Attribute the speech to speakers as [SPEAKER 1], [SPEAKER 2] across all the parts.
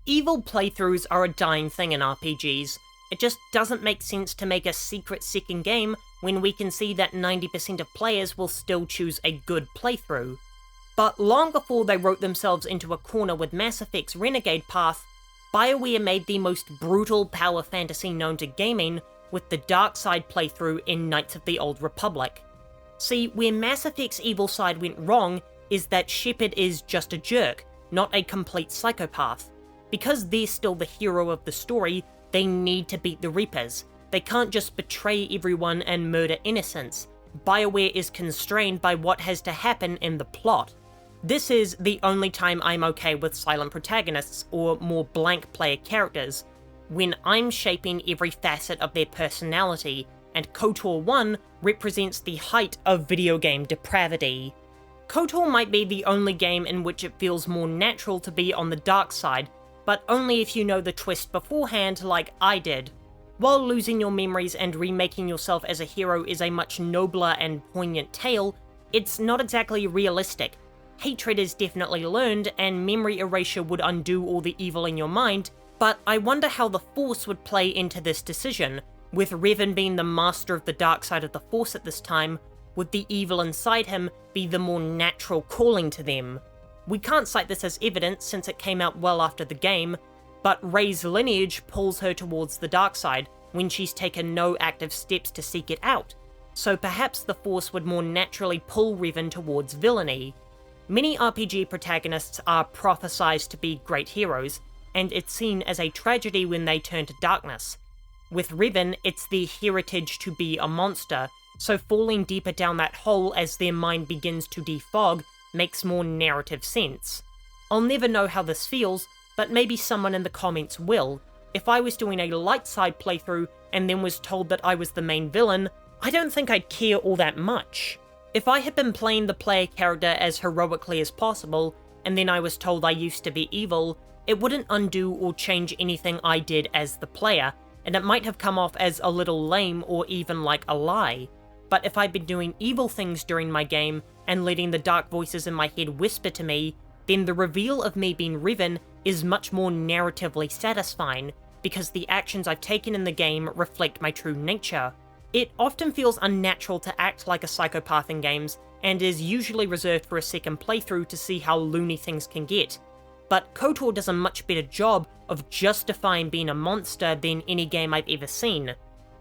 [SPEAKER 1] Evil playthroughs are a dying thing in RPGs. It just doesn't make sense to make a secret second game when we can see that 90% of players will still choose a good playthrough. But long before they wrote themselves into a corner with Mass Effect's Renegade path, BioWare made the most brutal power fantasy known to gaming with the dark side playthrough in Knights of the Old Republic. See, where Mass Effect's evil side went wrong is that Shepard is just a jerk, not a complete psychopath. Because they're still the hero of the story, they need to beat the Reapers. They can't just betray everyone and murder innocents. BioWare is constrained by what has to happen in the plot. This is the only time I'm okay with silent protagonists or more blank player characters, when I'm shaping every facet of their personality, and KOTOR 1 represents the height of video game depravity. KOTOR might be the only game in which it feels more natural to be on the dark side, but only if you know the twist beforehand like I did. While losing your memories and remaking yourself as a hero is a much nobler and poignant tale, it's not exactly realistic. Hatred is definitely learned, and memory erasure would undo all the evil in your mind, but I wonder how the Force would play into this decision. With Revan being the master of the dark side of the Force at this time, would the evil inside him be the more natural calling to them? We can't cite this as evidence since it came out well after the game, but Rey's lineage pulls her towards the dark side when she's taken no active steps to seek it out, so perhaps the Force would more naturally pull Revan towards villainy. Many RPG protagonists are prophesized to be great heroes, and it's seen as a tragedy when they turn to darkness. With Revan, it's their heritage to be a monster, so falling deeper down that hole as their mind begins to defog makes more narrative sense. I'll never know how this feels, but maybe someone in the comments will. If I was doing a light side playthrough and then was told that I was the main villain, I don't think I'd care all that much. If I had been playing the player character as heroically as possible, and then I was told I used to be evil, it wouldn't undo or change anything I did as the player, and it might have come off as a little lame or even like a lie. But if I'd been doing evil things during my game, and letting the dark voices in my head whisper to me, then the reveal of me being Revan is much more narratively satisfying, because the actions I've taken in the game reflect my true nature. It often feels unnatural to act like a psychopath in games, and is usually reserved for a second playthrough to see how loony things can get. But KOTOR does a much better job of justifying being a monster than any game I've ever seen.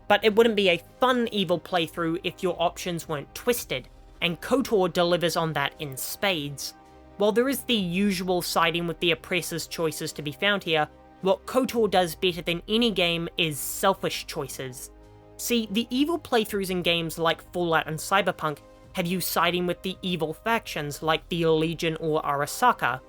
[SPEAKER 1] But it wouldn't be a fun evil playthrough if your options weren't twisted, and KOTOR delivers on that in spades. While there is the usual siding with the oppressor's choices to be found here, what KOTOR does better than any game is selfish choices. See, the evil playthroughs in games like Fallout and Cyberpunk have you siding with the evil factions like the Legion or Arasaka,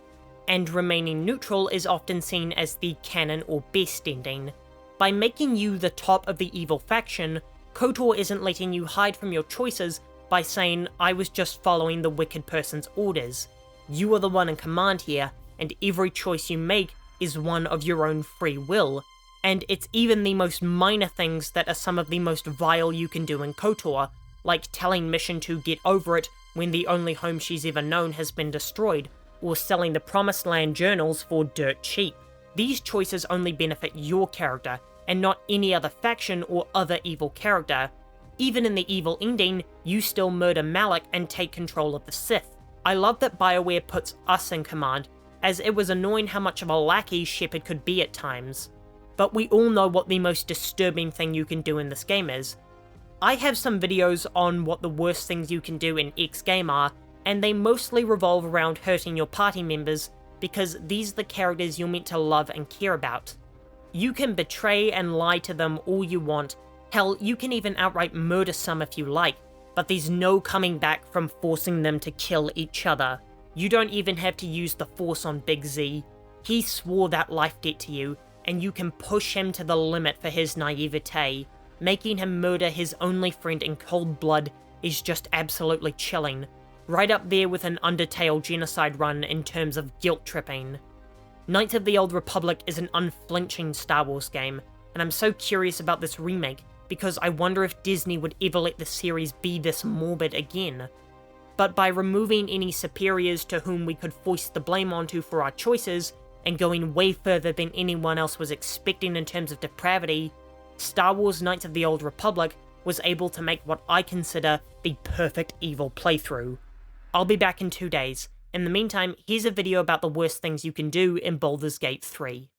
[SPEAKER 1] and remaining neutral is often seen as the canon or best ending. By making you the top of the evil faction, KOTOR isn't letting you hide from your choices by saying, I was just following the wicked person's orders. You are the one in command here, and every choice you make is one of your own free will. And it's even the most minor things that are some of the most vile you can do in KOTOR, like telling Mission to get over it when the only home she's ever known has been destroyed, or selling the Promised Land journals for dirt cheap. These choices only benefit your character, and not any other faction or other evil character. Even in the evil ending, you still murder Malik and take control of the Sith. I love that BioWare puts us in command, as it was annoying how much of a lackey Shepard could be at times. But we all know what the most disturbing thing you can do in this game is. I have some videos on what the worst things you can do in X game are, and they mostly revolve around hurting your party members, because these are the characters you're meant to love and care about. You can betray and lie to them all you want, hell, you can even outright murder some if you like, but there's no coming back from forcing them to kill each other. You don't even have to use the Force on Big Z. He swore that life debt to you, and you can push him to the limit for his naivete. Making him murder his only friend in cold blood is just absolutely chilling. Right up there with an Undertale genocide run in terms of guilt tripping. Knights of the Old Republic is an unflinching Star Wars game, and I'm so curious about this remake because I wonder if Disney would ever let the series be this morbid again. But by removing any superiors to whom we could foist the blame onto for our choices, and going way further than anyone else was expecting in terms of depravity, Star Wars Knights of the Old Republic was able to make what I consider the perfect evil playthrough. I'll be back in 2 days. In the meantime, here's a video about the worst things you can do in Baldur's Gate 3.